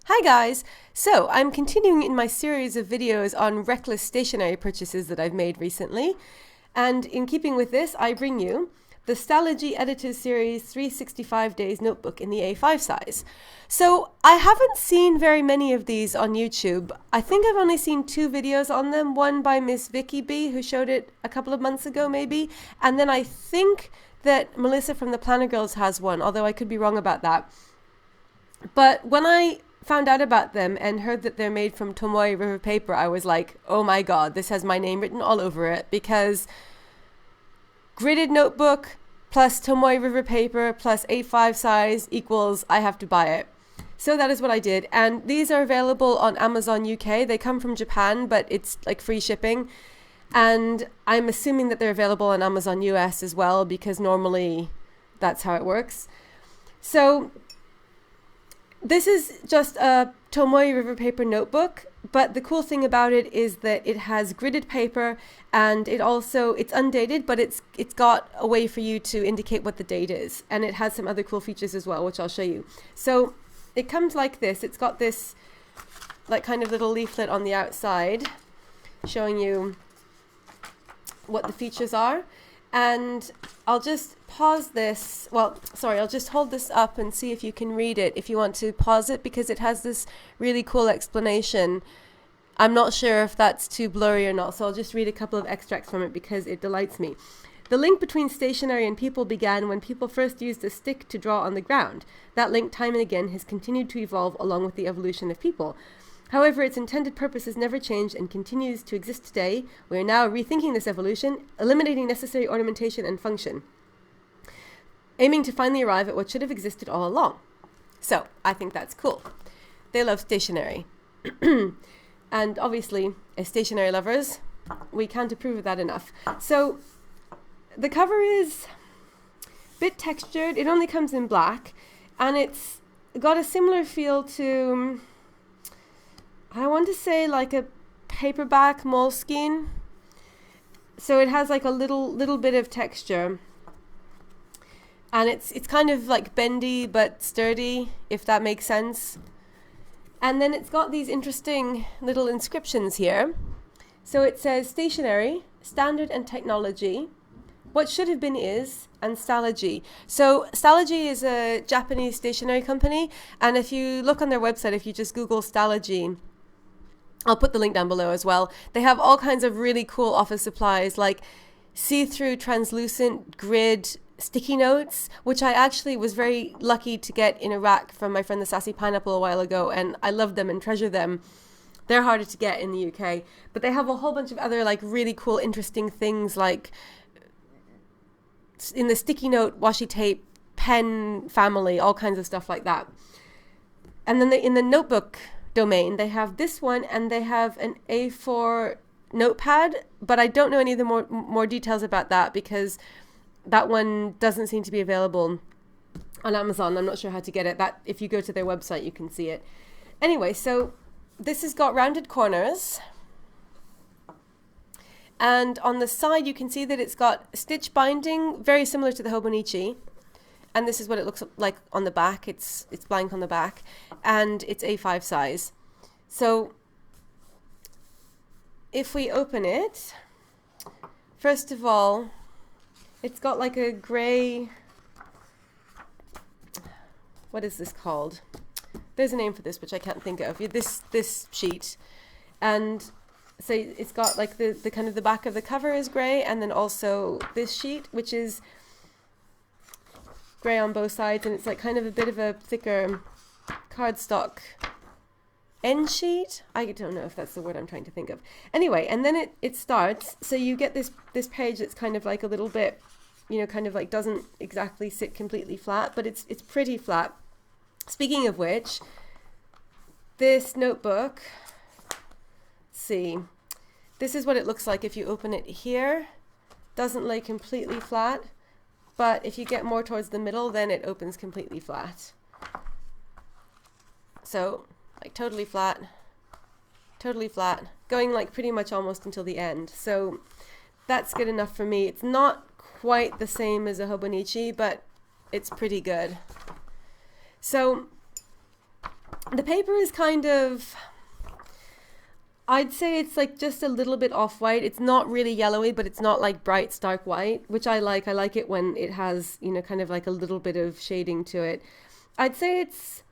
Hi guys! So I'm continuing in my series of videos on reckless stationery purchases that I've made recently. And in keeping with this, I bring you the Stalogy Editors Series 365 Days Notebook in the A5 size. So I haven't seen very many of these on YouTube. I think I've only seen two videos on them, one by Miss Vicky B, who showed it a couple of months ago maybe, and then I think that Melissa from the Planner Girls has one, although I could be wrong about that. But when I found out about them and heard that they're made from Tomoe River paper, I was like, oh my god, this has my name written all over it, because gridded notebook plus Tomoe River paper plus A5 size equals I have to buy it. So that is what I did, and these are available on Amazon UK. They come from Japan, but it's like free shipping, and I'm assuming that they're available on Amazon US as well, because normally that's how it works. So this is just a Tomoe River paper notebook, but the cool thing about it is that it has gridded paper, and it's undated, but it's got a way for you to indicate what the date is, and it has some other cool features as well, which I'll show you. So it comes like this. It's got this like kind of little leaflet on the outside showing you what the features are. And I'll just pause this. Well, sorry, I'll just hold this up and see if you can read it if you want to pause it, because it has this really cool explanation. I'm not sure if that's too blurry or not, so I'll just read a couple of extracts from it because it delights me. The link between stationery and people began when people first used a stick to draw on the ground. That link, time and again, has continued to evolve along with the evolution of people. However, its intended purpose has never changed and continues to exist today. We are now rethinking this evolution, eliminating necessary ornamentation and function, aiming to finally arrive at what should have existed all along. So, I think that's cool. They love stationery. And obviously, as stationery lovers, we can't approve of that enough. So, the cover is a bit textured. It only comes in black, and it's got a similar feel to, I want to say, like a paperback Moleskine. So it has like a little bit of texture, and it's kind of like bendy but sturdy, if that makes sense. And then it's got these interesting little inscriptions here. So it says stationery, standard and technology, what should have been is, and Stalogy. So Stalogy is a Japanese stationery company, and if you look on their website, if you just Google Stalogy, I'll put the link down below as well. They have all kinds of really cool office supplies, like see-through translucent grid sticky notes, which I actually was very lucky to get in a rack from my friend the Sassy Pineapple a while ago, and I love them and treasure them. They're harder to get in the UK, but they have a whole bunch of other like really cool, interesting things, like in the sticky note washi tape pen family, all kinds of stuff like that. And then in the notebook domain, they have this one, and they have an A4 notepad, but I don't know any of the more details about that, because that one doesn't seem to be available on Amazon. I'm not sure how to get it. That if you go to their website, you can see it. Anyway, so this has got rounded corners, and on the side you can see that it's got stitch binding, very similar to the Hobonichi. And this is what it looks like on the back. It's blank on the back, and it's A5 size. So if we open it, first of all, it's got like a gray, what is this called? There's a name for this, which I can't think of. This sheet. And so it's got like the kind of the back of the cover is gray, and then also this sheet, which is gray on both sides, and it's like kind of a bit of a thicker cardstock end sheet. I don't know if that's the word I'm trying to think of. Anyway, and then it starts, so you get this page that's kind of like a little bit, you know, kind of like doesn't exactly sit completely flat, but it's pretty flat. Speaking of which, this notebook, let's see, this is what it looks like if you open it here. Doesn't lay completely flat, but if you get more towards the middle, then it opens completely flat. So like totally flat, going like pretty much almost until the end. So that's good enough for me. It's not quite the same as a Hobonichi, but it's pretty good. So The paper is kind of, I'd say it's like just a little bit off-white. It's not really yellowy, but it's not like bright, stark white, which I like. I like it when it has, you know, kind of like a little bit of shading to it. I'd say it's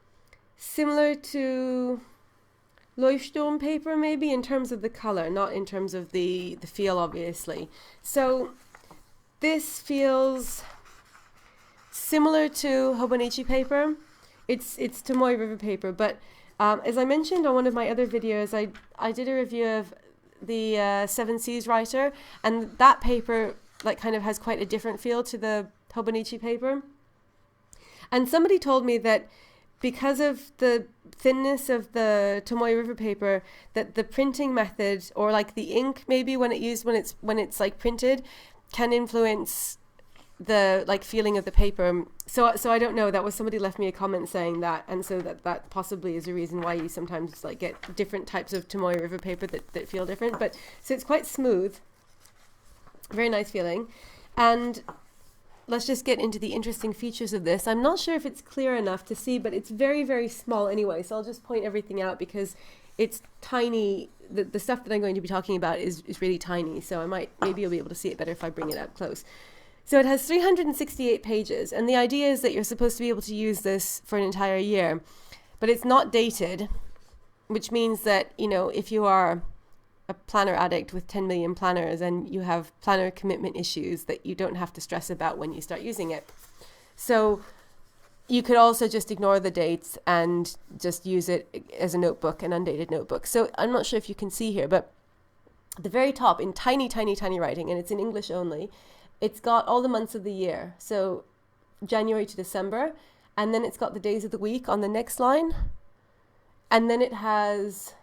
similar to Leuchtturm paper maybe in terms of the color, not in terms of the feel, obviously. So this feels similar to Hobonichi paper. It's Tomoe River paper, but as I mentioned on one of my other videos, I did a review of the Seven Seas writer, and that paper like kind of has quite a different feel to the Hobonichi paper. And somebody told me that because of the thinness of the Tomoe River paper, that the printing method, or like the ink maybe when it's like printed, can influence the like feeling of the paper. So I don't know, that was somebody left me a comment saying that, and so that possibly is a reason why you sometimes like get different types of Tomoe River paper that feel different. But so it's quite smooth, very nice feeling. And let's just get into the interesting features of this. I'm not sure if it's clear enough to see, but it's very, very small anyway, so I'll just point everything out because it's tiny. The stuff that I'm going to be talking about is really tiny, so maybe you'll be able to see it better if I bring it up close. So it has 368 pages, and the idea is that you're supposed to be able to use this for an entire year, but it's not dated, which means that, you know, if you are a planner addict with 10 million planners and you have planner commitment issues, that you don't have to stress about when you start using it. So you could also just ignore the dates and just use it as a notebook, an undated notebook. So I'm not sure if you can see here, but at the very top in tiny, tiny, tiny writing, and it's in English only, it's got all the months of the year. So January to December, and then it's got the days of the week on the next line. And then it has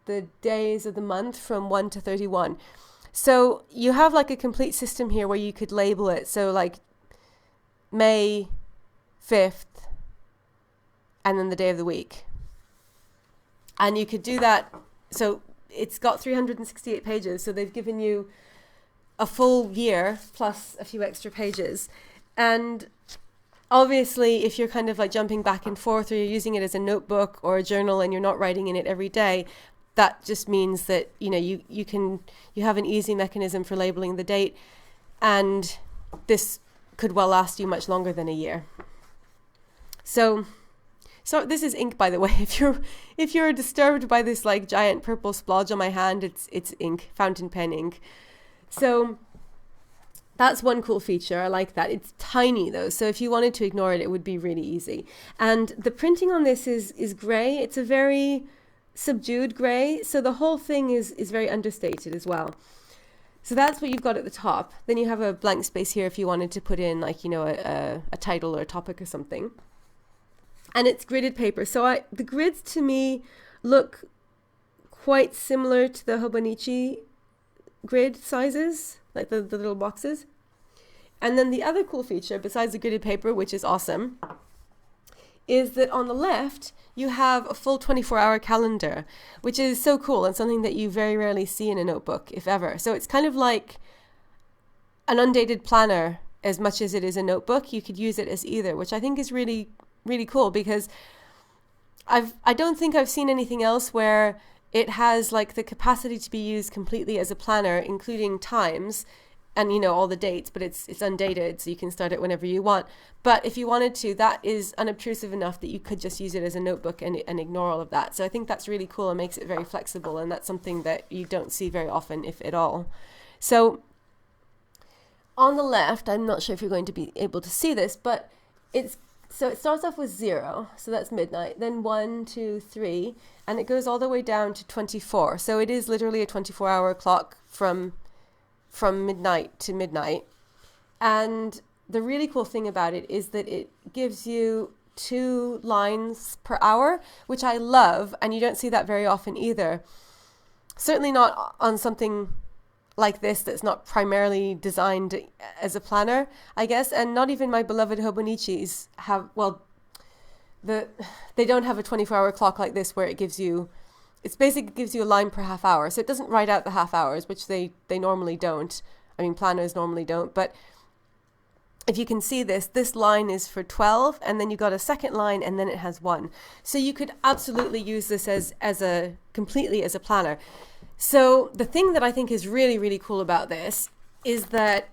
the days of the month from 1 to 31. So you have like a complete system here where you could label it. So like May 5th, and then the day of the week. And you could do that. So it's got 368 pages. So they've given you a full year plus a few extra pages. And obviously, if you're kind of like jumping back and forth, or you're using it as a notebook or a journal and you're not writing in it every day, that just means that, you know, you have an easy mechanism for labeling the date, and this could well last you much longer than a year. So this is ink, by the way. If you're disturbed by this like giant purple splodge on my hand, it's ink, fountain pen ink. So that's one cool feature. I like that. It's tiny though, so if you wanted to ignore it, it would be really easy. And the printing on this is gray. It's a very subdued gray, so the whole thing is very understated as well. So that's what you've got at the top. Then you have a blank space here if you wanted to put in, like, you know, a title or a topic or something. And it's gridded paper. So the grids to me look quite similar to the Hobonichi grid sizes, like the little boxes. And then the other cool feature, besides the gridded paper, which is awesome, is that on the left, you have a full 24-hour calendar, which is so cool and something that you very rarely see in a notebook, if ever. So it's kind of like an undated planner as much as it is a notebook. You could use it as either, which I think is really, really cool, because I don't think I've seen anything else where it has like the capacity to be used completely as a planner, including times and, you know, all the dates, but it's undated, so you can start it whenever you want. But if you wanted to, that is unobtrusive enough that you could just use it as a notebook and ignore all of that. So I think that's really cool and makes it very flexible, and that's something that you don't see very often, if at all. So on the left, I'm not sure if you're going to be able to see this, but so it starts off with 0, so that's midnight, then 1, 2, 3, and it goes all the way down to 24. So it is literally a 24-hour clock from midnight to midnight. And the really cool thing about it is that it gives you 2 lines per hour, which I love, and you don't see that very often either. Certainly not on something like this that's not primarily designed as a planner, I guess. And not even my beloved Hobonichis have, well, they don't have a 24-hour clock like this where it basically gives you a line per half hour. So it doesn't write out the half hours, which they normally don't. I mean, planners normally don't, but if you can see this line is for 12, and then you got a second line, and then it has 1. So you could absolutely use this completely as a planner. So the thing that I think is really, really cool about this is that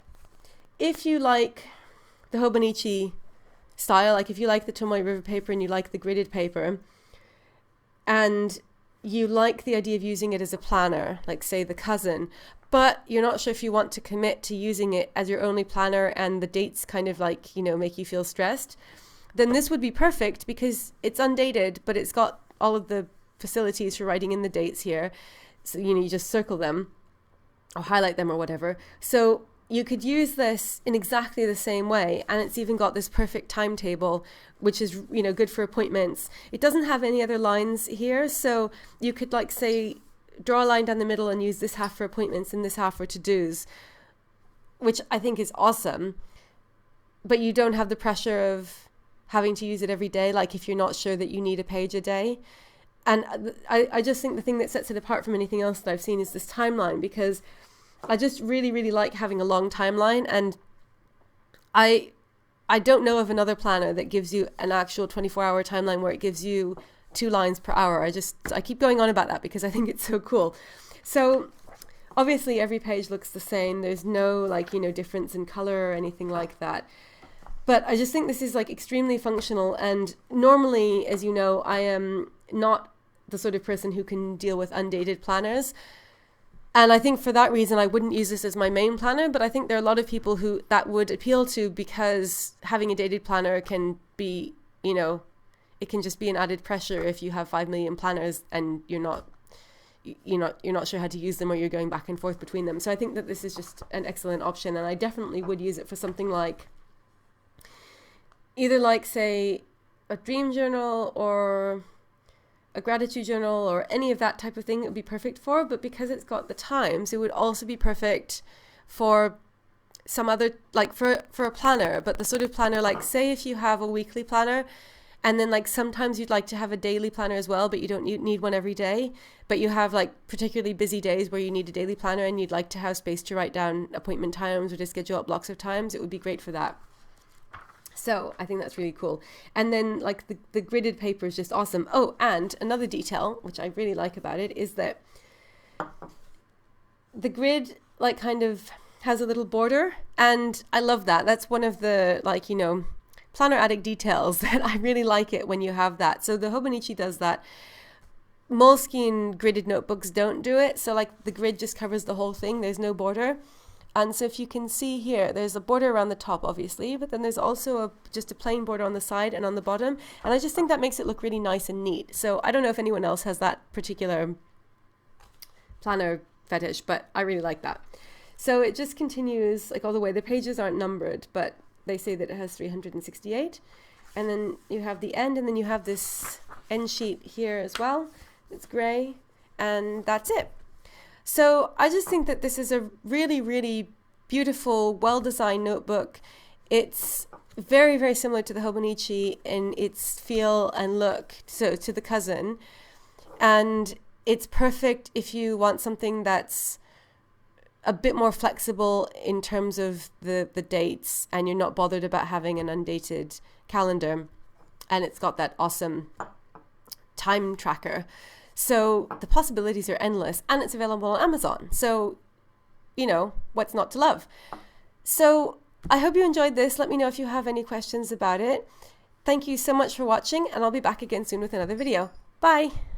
if you like the Hobonichi style, like if you like the Tomoe River paper and you like the gridded paper, and you like the idea of using it as a planner, like say the Cousin, but you're not sure if you want to commit to using it as your only planner and the dates kind of like, you know, make you feel stressed, then this would be perfect because it's undated, but it's got all of the facilities for writing in the dates here. So, you know, you just circle them or highlight them or whatever. So you could use this in exactly the same way, and it's even got this perfect timetable, which is, you know, good for appointments. It doesn't have any other lines here, so you could like say draw a line down the middle and use this half for appointments and this half for to-dos, which I think is awesome. But you don't have the pressure of having to use it every day, like if you're not sure that you need a page a day. And I just think the thing that sets it apart from anything else that I've seen is this timeline, because I just really, really like having a long timeline, and I don't know of another planner that gives you an actual 24-hour timeline where it gives you 2 lines per hour. I keep going on about that because I think it's so cool. So obviously every page looks the same. There's no like, you know, difference in color or anything like that. But I just think this is like extremely functional, and normally, as you know, I am not the sort of person who can deal with undated planners. And I think for that reason, I wouldn't use this as my main planner, but I think there are a lot of people who that would appeal to, because having a dated planner can be, you know, it can just be an added pressure if you have 5 million planners and you're not sure how to use them, or you're going back and forth between them. So I think that this is just an excellent option, and I definitely would use it for something like either like say a dream journal or a gratitude journal or any of that type of thing. It would be perfect for, but because it's got the times, it would also be perfect for some other, like for a planner, but the sort of planner, like say if you have a weekly planner, and then like sometimes you'd like to have a daily planner as well, but you don't need one every day, but you have like particularly busy days where you need a daily planner and you'd like to have space to write down appointment times or to schedule out blocks of times, it would be great for that. So I think that's really cool. And then like the gridded paper is just awesome. Oh, and another detail, which I really like about it, is that the grid like kind of has a little border, and I love that. That's one of the, like, you know, planner addict details that I really like it when you have that. So the Hobonichi does that. Moleskine gridded notebooks don't do it. So like the grid just covers the whole thing. There's no border. And so if you can see here, there's a border around the top, obviously, but then there's also just a plain border on the side and on the bottom. And I just think that makes it look really nice and neat. So I don't know if anyone else has that particular planner fetish, but I really like that. So it just continues like all the way. The pages aren't numbered, but they say that it has 368. And then you have the end, and then you have this end sheet here as well. It's gray, and that's it. So I just think that this is a really, really beautiful, well-designed notebook. It's very, very similar to the Hobonichi in its feel and look, so to the Cousin. And it's perfect if you want something that's a bit more flexible in terms of the dates, and you're not bothered about having an undated calendar. And it's got that awesome time tracker. So the possibilities are endless, and it's available on Amazon. So, you know, what's not to love? So I hope you enjoyed this. Let me know if you have any questions about it. Thank you so much for watching, and I'll be back again soon with another video. Bye.